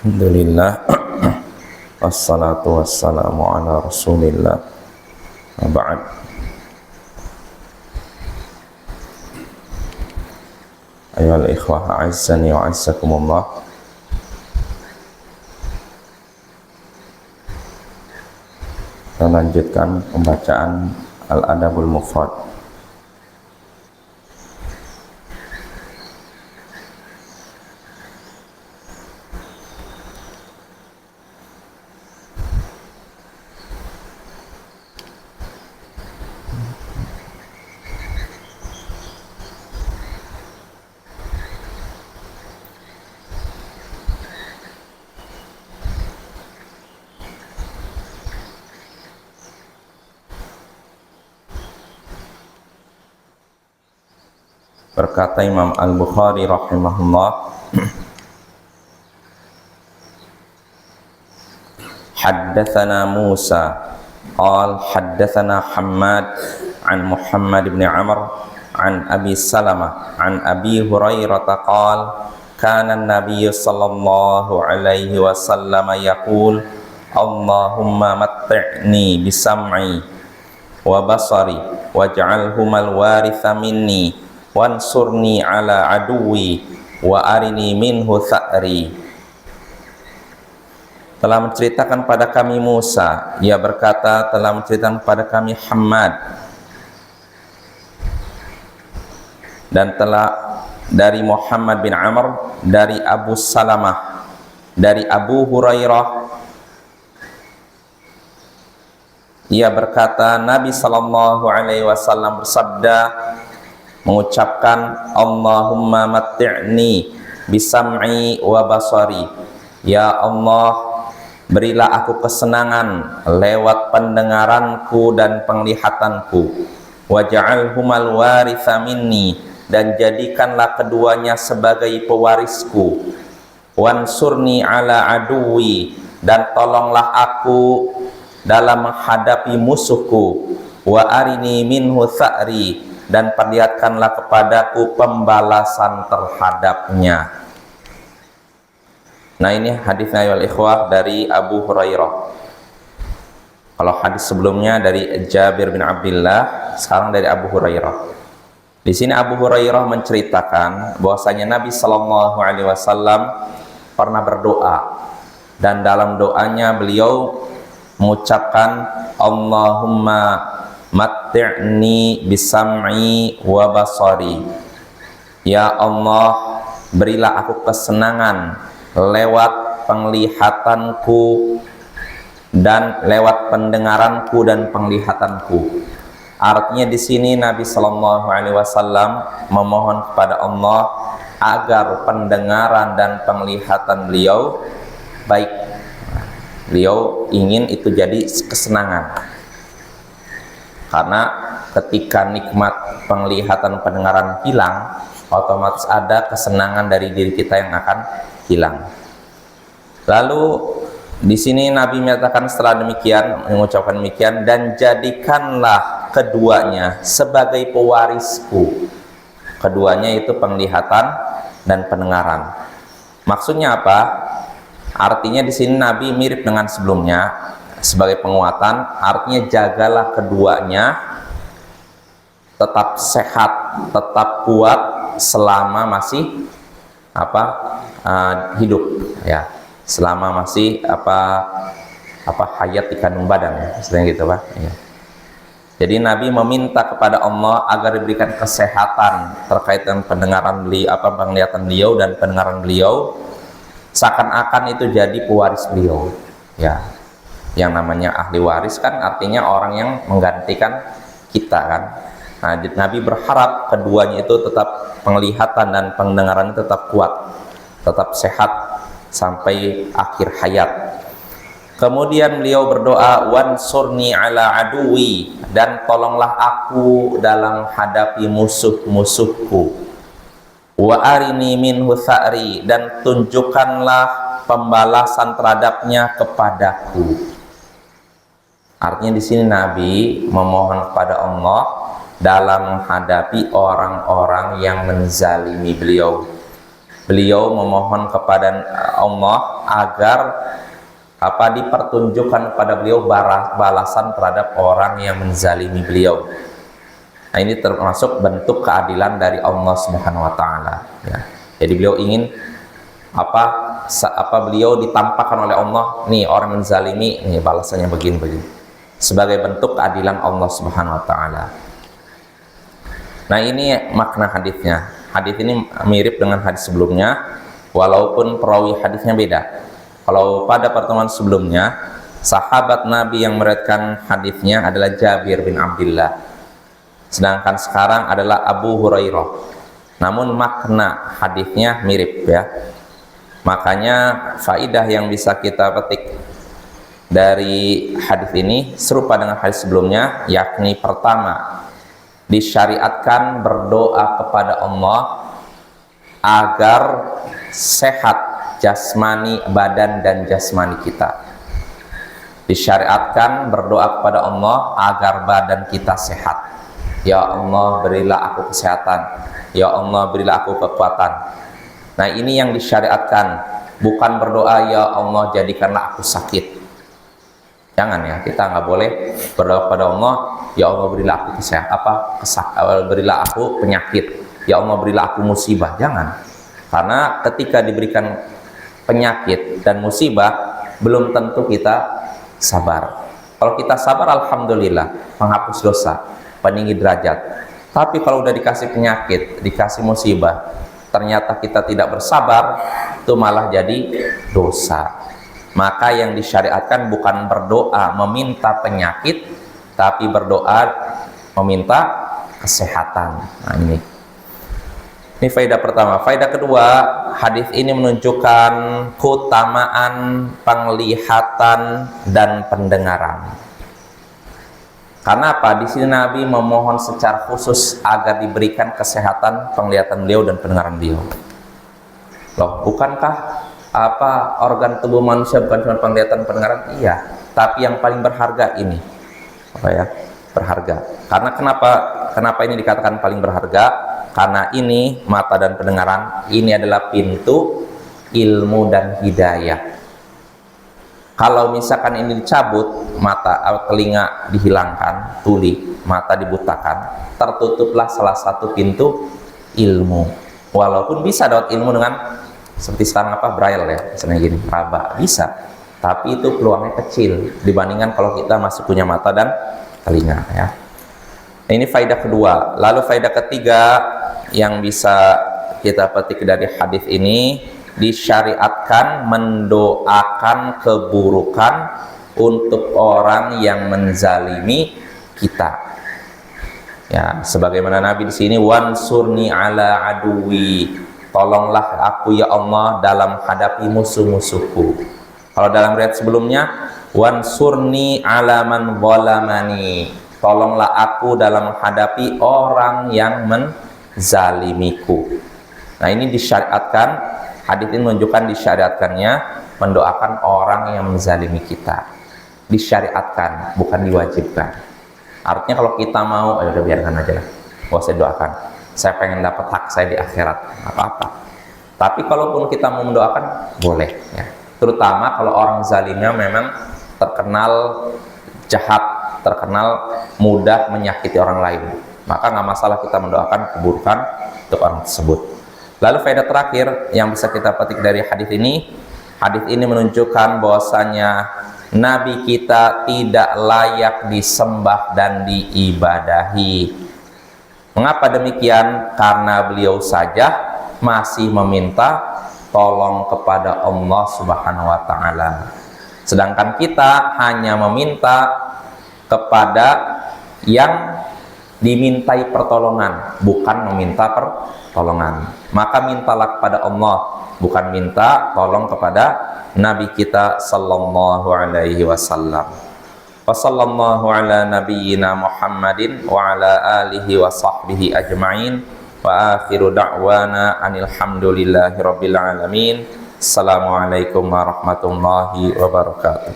Alhamdulillah wassalatu wassalamu ala rasulillah wa ba'd. Ayyuhal ikhwah a'izzani wa a'izzakumullah. Kita lanjutkan pembacaan Al-Adabul Mufrad. Berkata Imam Al-Bukhari rahimahullah, haddatsana Musa qala haddatsana Hammad an Muhammad ibn Amr an Abi Salamah an Abi Hurairah qala kana an-nabiy sallallahu alaihi wasallam yaqul Allahumma matti'ni bisam'i wa basari waj'alhumal waritha minni wansurni ala aduwi wa arini minhu tha'ri. Telah menceritakan pada kami Musa, ia berkata telah menceritakan pada kami Hammad, dan telah dari Muhammad bin Amr, dari Abu Salamah, dari Abu Hurairah, ia berkata Nabi sallallahu alaihi wasallam bersabda, mengucapkan Allahumma matti'ni bisam'i wa basari, ya Allah, berilah aku kesenangan lewat pendengaranku dan penglihatanku, waj'alhumal waritha minni, dan jadikanlah keduanya sebagai pewarisku, wansurni ala aduwi, dan tolonglah aku dalam menghadapi musuhku, wa arini minhu tha'ri, dan perlihatkanlah kepadaku pembalasan terhadapnya. Nah, ini hadisnya wal ikhwah dari Abu Hurairah. Kalau hadis sebelumnya dari Jabir bin Abdullah, sekarang dari Abu Hurairah. Di sini Abu Hurairah menceritakan bahwasanya Nabi Shallallahu Alaihi Wasallam pernah berdoa, dan dalam doanya beliau mengucapkan Allahumma matti'ni bisam'i wa basari, ya Allah, berilah aku kesenangan lewat penglihatanku dan lewat pendengaranku dan penglihatanku. Artinya di sini Nabi Shallallahu Alaihi Wasallam memohon kepada Allah agar pendengaran dan penglihatan beliau baik. Beliau ingin itu jadi kesenangan, karena ketika nikmat penglihatan pendengaran hilang, otomatis ada kesenangan dari diri kita yang akan hilang. Lalu di sini Nabi menyatakan setelah demikian, mengucapkan demikian, dan jadikanlah keduanya sebagai pewarisku. Keduanya itu penglihatan dan pendengaran. Maksudnya apa? Artinya di sini Nabi mirip dengan sebelumnya sebagai penguatan, artinya jagalah keduanya tetap sehat, tetap kuat selama masih hidup, ya, selama masih hayat di kandung badan, seperti gitu, Pak. Ya. Jadi Nabi meminta kepada Allah agar diberikan kesehatan terkait dengan pendengaran beliau, penglihatan beliau dan pendengaran beliau, seakan-akan itu jadi pewaris beliau, ya. Yang namanya ahli waris kan artinya orang yang menggantikan kita kan. Nah, Nabi berharap keduanya itu tetap penglihatan dan pendengaran tetap kuat, tetap sehat sampai akhir hayat. Kemudian beliau berdoa, wansurni ala aduwi, dan tolonglah aku dalam hadapi musuh-musuhku, wa arini minhu tha'ri, dan tunjukkanlah pembalasan terhadapnya kepadaku. Artinya di sini Nabi memohon kepada Allah dalam menghadapi orang-orang yang menzalimi beliau, beliau memohon kepada Allah agar dipertunjukkan kepada beliau balasan terhadap orang yang menzalimi beliau. Nah, ini termasuk bentuk keadilan dari Allah Subhanahu wa taala, ya. Jadi beliau ingin beliau ditampakkan oleh Allah, nih orang menzalimi, nih balasannya begini-begini. Sebagai bentuk keadilan Allah Subhanahu wa taala. Nah, ini makna hadisnya. Hadis ini mirip dengan hadis sebelumnya, walaupun perawi hadisnya beda. Kalau pada pertemuan sebelumnya, sahabat Nabi yang meriwayatkan hadisnya adalah Jabir bin Abdullah. Sedangkan sekarang adalah Abu Hurairah. Namun makna hadisnya mirip, ya. Makanya faidah yang bisa kita petik dari hadis ini serupa dengan hadis sebelumnya, yakni pertama, disyariatkan berdoa kepada Allah agar sehat jasmani, badan dan jasmani kita. Disyariatkan berdoa kepada Allah agar badan kita sehat. Ya Allah, berilah aku kesehatan. Ya Allah, berilah aku kekuatan. Nah, ini yang disyariatkan. Bukan berdoa, ya Allah, jadikanlah aku sakit. Jangan, ya, kita nggak boleh berdoa kepada Allah, ya Allah, berilah aku berilah aku penyakit. Ya Allah, berilah aku musibah. Jangan. Karena ketika diberikan penyakit dan musibah, belum tentu kita sabar. Kalau kita sabar, alhamdulillah, menghapus dosa, peninggi derajat. Tapi kalau udah dikasih penyakit, dikasih musibah, ternyata kita tidak bersabar, itu malah jadi dosa. Maka yang disyariatkan bukan berdoa meminta penyakit, tapi berdoa meminta kesehatan. Nah, ini faedah pertama. Faedah kedua, hadis ini menunjukkan keutamaan penglihatan dan pendengaran. Karena apa? Di sini Nabi memohon secara khusus agar diberikan kesehatan penglihatan beliau dan pendengaran beliau. Loh, bukankah organ tubuh manusia bukan cuma penglihatan, pendengaran? Iya, tapi yang paling berharga ini berharga. Karena kenapa ini dikatakan paling berharga? Karena ini mata dan pendengaran ini adalah pintu ilmu dan hidayah. Kalau misalkan ini dicabut, telinga dihilangkan, tuli, mata dibutakan, tertutuplah salah satu pintu ilmu. Walaupun bisa dapat ilmu dengan seperti sekarang braille, ya, misalnya gini, raba, bisa. Tapi itu peluangnya kecil dibandingkan kalau kita masih punya mata dan telinga, ya. Ini faedah kedua. Lalu faedah ketiga yang bisa kita petik dari hadis ini, disyariatkan mendoakan keburukan untuk orang yang menzalimi kita. Ya, sebagaimana Nabi di sini, wansurni ala aduwi, tolonglah aku ya Allah dalam hadapi musuh-musuhku. Kalau dalam riwayat sebelumnya, wansurni ala man zalamani, tolonglah aku dalam hadapi orang yang menzalimiku. Nah, ini disyariatkan. Hadis ini menunjukkan disyariatkannya mendoakan orang yang menzalimi kita. Disyariatkan, bukan diwajibkan. Artinya kalau kita mau, ya udah biarkan aja lah, gak usah doakan. Saya pengen dapat hak saya di akhirat, apa-apa. Tapi kalaupun kita mau mendoakan, boleh, ya. Terutama kalau orang zalimnya memang terkenal jahat, terkenal mudah menyakiti orang lain, maka nggak masalah kita mendoakan keburukan untuk orang tersebut. Lalu faedah terakhir yang bisa kita petik dari hadis ini menunjukkan bahwasanya Nabi kita tidak layak disembah dan diibadahi. Mengapa demikian? Karena beliau saja masih meminta tolong kepada Allah Subhanahu wa taala. Sedangkan kita hanya meminta kepada yang dimintai pertolongan, bukan meminta pertolongan. Maka mintalah kepada Allah, bukan minta tolong kepada Nabi kita sallallahu alaihi wasallam. Wa sallallahu ala nabiyyina Muhammadin wa ala alihi wa sahbihi ajma'in. Wa akhiru da'wana anil hamdulillahi rabbil alamin. Assalamualaikum warahmatullahi wabarakatuh.